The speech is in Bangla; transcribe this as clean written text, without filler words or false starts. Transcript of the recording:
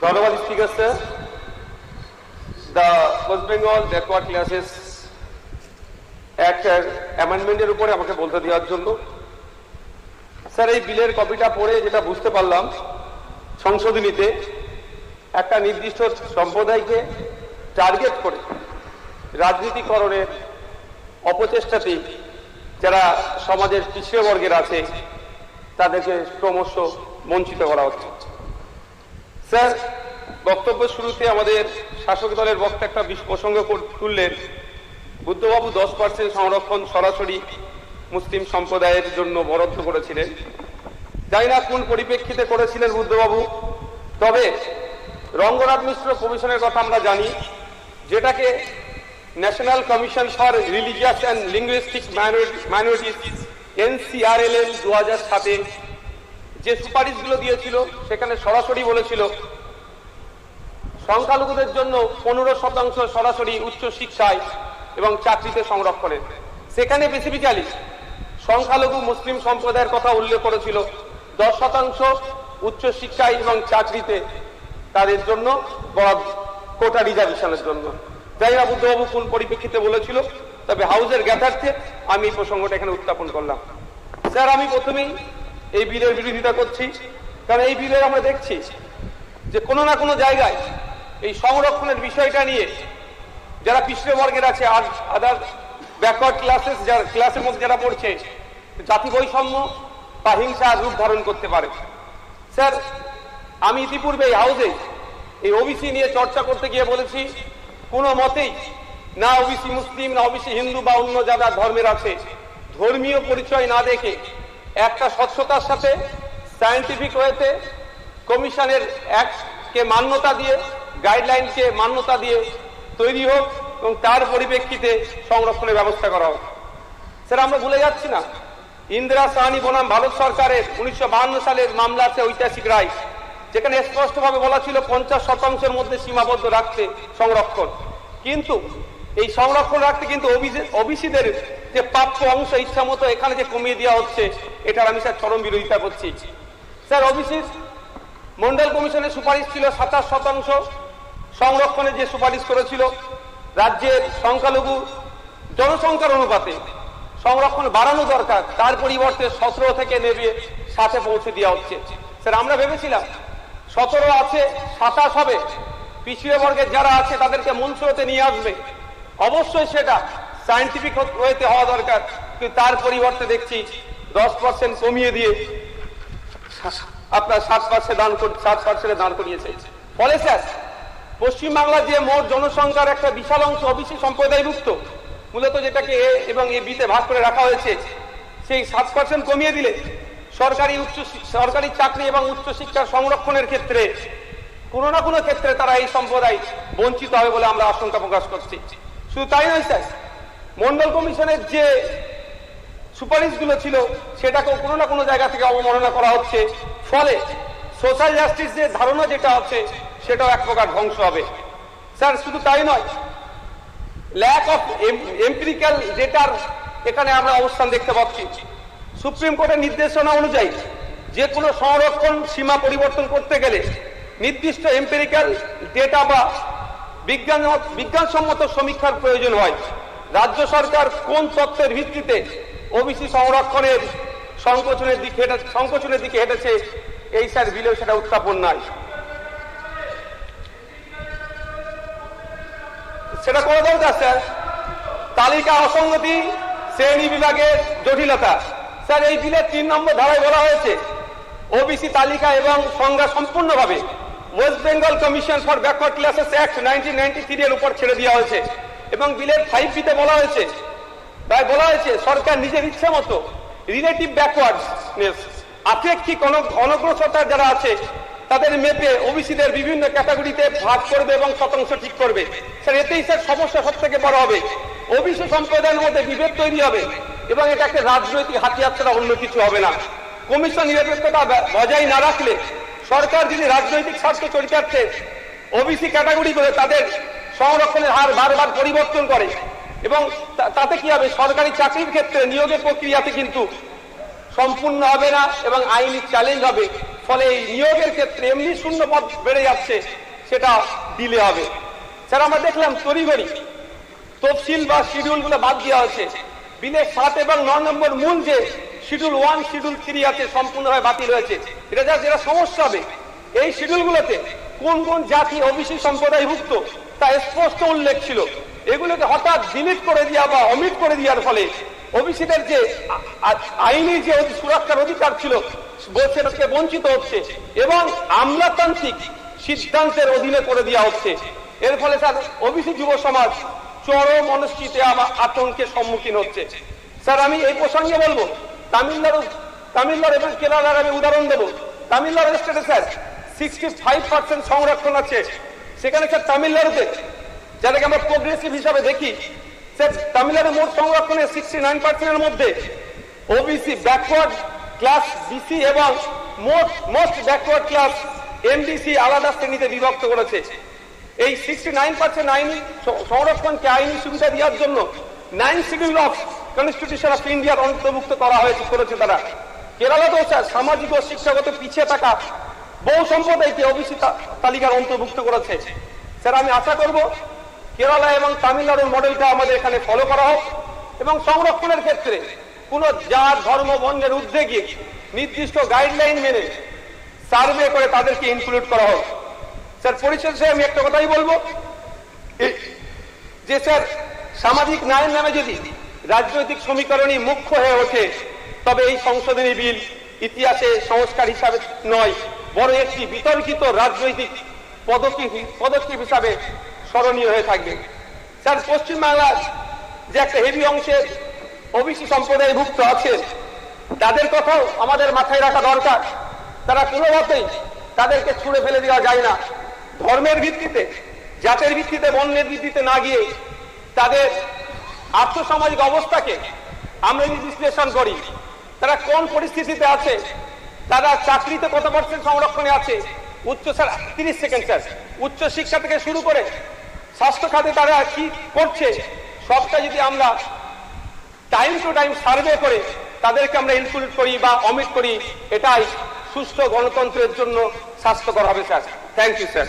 ধন্যবাদ speaker sir. The West Bengal backward classes অ্যাক্টের অ্যামেন্ডমেন্টের উপরে আমাকে বলতে দেওয়ার জন্য। স্যার, এই বিলের কপিটা পড়ে যেটা বুঝতে পারলাম, সংশোধনীতে একটা নির্দিষ্ট সম্প্রদায়কে টার্গেট করে রাজনীতিকরণের অপচেষ্টাতে যারা সমাজের পিছিয়ে বর্গের আছে তাদেরকে ক্রমশ বঞ্চিত করা হচ্ছে। স্যার, বক্তব্য শুরুতে আমাদের শাসক দলের বক্তা একটা প্রসঙ্গ তুললেন, বুদ্ধবাবু 10% সংরক্ষণ সরাসরি মুসলিম সম্প্রদায়ের জন্য বরাদ্দ করেছিলেন। জানি না কোন পরিপ্রেক্ষিতে করেছিলেন বুদ্ধবাবু, তবে রঙ্গনাথ মিশ্র কমিশনের কথা আমরা জানি, যেটাকে national commission for religious and linguistic minorities NCRLM 2007-এ যে সুপারিশগুলো দিয়েছিল সেখানে সরাসরি বলেছিল সংখ্যালঘুদের জন্য 15% সরাসরি উচ্চ শিক্ষায় এবং চাকরিতে সংরক্ষণের। সেখানে স্পেসিফিক্যালি সংখ্যালঘু মুসলিম সম্প্রদায়ের কথা উল্লেখ করেছিল 10% উচ্চ শিক্ষায় এবং চাকরিতে তাদের জন্য কোটা রিজার্ভেশনের জন্য। যাই না বুদ্ধবাবু কোন পরিপ্রেক্ষিতে বলেছিল, তবে হাউসের জ্ঞাতার্থে আমি এই প্রসঙ্গটা এখানে উত্থাপন করলাম। স্যার, আমি প্রথমেই এই বিলের বিরোধিতা করছি, কারণ এই বিলের আমরা দেখছি যে কোনো না কোনো জায়গায় এই সংরক্ষণের বিষয়টা নিয়ে যারা পিছিয়ে বর্গের আছে আর আদার ব্যাকওয়ার্ড ক্লাসেস যারা ক্লাসের মধ্যে যারা পড়ছে, জাতি বৈষম্য বা হিংসা রূপ ধারণ করতে পারে। স্যার, আমি ইতিপূর্বে এই হাউসে এই ওবিসি নিয়ে চর্চা করতে গিয়ে বলেছি, কোনো মতেই না ওবিসি মুসলিম না ওবিসি হিন্দু বা অন্য যারা ধর্মের আছে ধর্মীয় পরিচয় না দেখে একটা স্বচ্ছতার সাথে সায়েন্টিফিক ওয়েতে কমিশনের অ্যাক্টকে মান্যতা দিয়ে, গাইডলাইনকে মান্যতা দিয়ে তৈরি হোক এবং তার পরিপ্রেক্ষিতে সংরক্ষণের ব্যবস্থা করা হোক। স্যার, আমরা ভুলে যাচ্ছি না, ইন্দিরা সাহানি বনাম ভারত সরকারের 1952 সালের মামলা আছে, ঐতিহাসিক রায়, যেখানে স্পষ্টভাবে বলা ছিল 50% মধ্যে সীমাবদ্ধ রাখতে সংরক্ষণ। কিন্তু এই সংরক্ষণ রাখতে কিন্তু ওবিসিদের যে প্রাপ্য অংশ ইচ্ছা মতো এখানে যে কমিয়ে দেওয়া হচ্ছে, এটার আমি স্যার চরম বিরোধিতা করছি। স্যার, ওবিসি মন্ডল কমিশনের সুপারিশ ছিল 27% সংরক্ষণের যে সুপারিশ করেছিল, রাজ্যের সংখ্যালঘু জনসংখ্যার অনুপাতে সংরক্ষণ বাড়ানো দরকার, তার পরিবর্তে 17 থেকে নেমে 7-এ পৌঁছে দেওয়া হচ্ছে। স্যার, আমরা ভেবেছিলাম 17 আছে, 27 হবে, পিছিয়ে বর্গের যারা আছে তাদেরকে মূল স্রোতে নিয়ে আসবে। অবশ্যই সেটা সায়েন্টিফিক ওয়েতে হওয়া দরকার, কিন্তু তার পরিবর্তে দেখছি 10% কমিয়ে দিয়ে আপনার 7% দান করিয়েছে। ফলে স্যার, পশ্চিমবাংলার যে মোট জনসংখ্যার একটা বিশাল অংশ ওবিসি সম্প্রদায়ভুক্ত, মূলত যেটাকে এ এবং এ বিতে ভাগ করে রাখা হয়েছে, সেই 7% কমিয়ে দিলে সরকারি চাকরি এবং উচ্চশিক্ষার সংরক্ষণের ক্ষেত্রে কোনো না কোনো ক্ষেত্রে তারা এই সম্প্রদায় বঞ্চিত হবে বলে আমরা আশঙ্কা প্রকাশ করছি। শুধু তাই নয় স্যার, মন্ডল কমিশনের যে সুপারিশগুলো ছিল সেটাকেও কোনো না কোনো জায়গা থেকে অবমাননা করা হচ্ছে। ফলে সোশ্যাল জাস্টিসের ধারণা যেটা আছে সেটাও এক প্রকার ধ্বংস হবে। স্যার, শুধু তাই নয়, ল্যাক অফ এম্পিরিক্যাল ডেটার এখানে আমরা অবস্থান দেখতে পাচ্ছি। সুপ্রিম কোর্টের নির্দেশনা অনুযায়ী যে কোনো সংরক্ষণ সীমা পরিবর্তন করতে গেলে নির্দিষ্ট এম্পিরিক্যাল ডেটা বা বিজ্ঞানসম্মত সমীক্ষার প্রয়োজন হয়। রাজ্য সরকার কোন তথ্যের ভিত্তিতে ওবিসি সংরক্ষণের সংকোচনের দিকে হেঁটেছে, এই স্যার বিলেও সেটা উত্থাপন নাই। সেটা করে দরকার স্যার। তালিকা অসঙ্গতি, শ্রেণী বিভাগের জটিলতা। স্যার, এই বিলের 3 নম্বর ধারায় বলা হয়েছে ওবিসি তালিকা এবং সংজ্ঞা সম্পূর্ণভাবে West Bengal commission for backward classes act 1993 এর উপর ছেড়ে দেওয়া হয়েছে। এবং বিলের 5B-তে বলা হয়েছে সরকার নিজের ইচ্ছা মতো রিলেটিভ ব্যাকওয়ার্ডনেস, আপেক্ষিক অনগ্রসরতা যারা আছে তাদের মেপে ওবিসিদের বিভিন্ন ক্যাটাগরিতে ভাগ করবে এবং শতাংশ ঠিক করবে। স্যার, এতেই স্যার সমস্যা সব থেকে বড় হবে। ওবিসি সম্প্রদায়ের মধ্যে বিভেদ তৈরি হবে এবং এটাকে রাজনৈতিক হাতিয়ার ছাড়া অন্য কিছু হবে না। কমিশন নিরপেক্ষতা বজায় না রাখলে সরকার যদি রাজনৈতিক স্বার্থ চরিতার্থে ওবিসি ক্যাটাগরি করে তাদের সংরক্ষণের হার বারবার পরিবর্তন করে এবং তাতে কি হবে, সরকারি চাকরির ক্ষেত্রে নিয়োগের প্রক্রিয়াতে কিন্তু সম্পূর্ণ হবে না এবং আইনি চ্যালেঞ্জ হবে। ফলে এই নিয়োগের ক্ষেত্রে এমনি শূন্য পদ বেড়ে যাচ্ছে, সেটা দিলে হবে। স্যার আমরা দেখলাম তড়িঘড়ি তফসিল বা শিডিউলগুলো বাদ দেওয়া হয়েছে। বিলের 7 এবং 9 নম্বর মূল যে শিডিউল 1 শিডিউল 3 আছে সম্পূর্ণভাবে বাতিল হয়েছে। যেটা সমস্যা হবে, এই শিডিউলগুলোতে কোন কোন জাতি ওবিসি সম্প্রদায়ভুক্ত তা স্পষ্ট উল্লেখ ছিল। এগুলোকে হঠাৎ ডিলিট করে দেওয়া বা অমিট করে দেওয়ার ফলে ওবিসিদের যে আইনি যে সুরক্ষার অধিকার ছিল সেটাকে বঞ্চিত হচ্ছে এবং আমলাতান্ত্রিক সিদ্ধান্তের অধীনে করে দেওয়া হচ্ছে। এর ফলে স্যার ওবিসি যুব সমাজ চরম অনিশ্চিতে আতঙ্কের সম্মুখীন হচ্ছে। স্যার আমি এই প্রসঙ্গে বলবো, তামিলনাড়ু এবং কেরালার আমি উদাহরণ দেবো। তামিলনাড়ু স্টেটে স্যার 65% সংরক্ষণ আছে। সেখানে স্যার তামিলনাড়ুতে, যাদেরকে আমরা প্রোগ্রেসিভ হিসাবে দেখি, স্যার তামিলনাড়ু মোট সংরক্ষণের 69% মধ্যে ওবিসি ব্যাকওয়ার্ড ক্লাস বিসি এবং মোস্ট ব্যাকওয়ার্ড ক্লাস এমডিসি আলাদা শ্রেণীতে বিভক্ত করেছে। এই 69% আইনি সংরক্ষণকে আইনি সুবিধা দেওয়ার জন্য 9 শিডিউল অফ কনস্টিটিউশন অফ ইন্ডিয়ার অন্তর্ভুক্ত করা করেছে তারা। কেরালাতেও স্যার সামাজিক ও শিক্ষাগত পিছিয়ে থাকা বহু সম্প্রদায়কে ওবিসি তালিকার অন্তর্ভুক্ত করেছে। স্যার আমি আশা করব কেরালা এবং তামিলনাড়ুর মডেলটা আমাদের এখানে ফলো করা হোক এবং সংরক্ষণের ক্ষেত্রে কোন জাত ধর্ম বর্ণের ঊর্ধ্বে গিয়ে নির্দিষ্ট গাইডলাইন মেনে সার্ভে করে তাদেরকে ইনক্লুড করা হোক। স্যার পরিশেষে আমি একটা কথাই বলবো যে স্যার সামাজিক ন্যায়ের নামে যদি রাজনৈতিক সমীকরণই মুখ্য হয়ে ওঠে, তবে এই সংশোধনী বিল ইতিহাসে সংস্কার হিসাবে নয়, বরং একটি বিতর্কিত রাজনৈতিক পদক্ষেপ হিসাবে স্মরণীয় হয়ে থাকবে। স্যার পশ্চিমবাংলার যে একটা হেভি অংশের ওবিসি সম্প্রদায়ভুক্ত আছে, তাদের কথাও আমাদের মাথায় রাখা দরকার। তারা কোনোভাবেই তাদেরকে ছুঁড়ে ফেলে দেওয়া যায় না। ধর্মের ভিত্তিতে, জাতের ভিত্তিতে, বর্ণের ভিত্তিতে না গিয়ে তাদের আর্থসামাজিক অবস্থাকে আমরা যদি বিশ্লেষণ করি, তারা কোন পরিস্থিতিতে আছে, তারা চাকরিতে কত % সংরক্ষণে আছে, উচ্চ 30 সেকেন্ড স্যার, উচ্চ শিক্ষা থেকে শুরু করে স্বাস্থ্য খাতে তারা কি করছে, সবটা যদি আমরা টাইম টু টাইম সার্ভে করে তাদেরকে আমরা ইনক্লুড করি বা অমিট করি, এটাই সুষ্ঠু গণতন্ত্রের জন্য স্বাস্থ্যকর হবে স্যার। Thank you sir.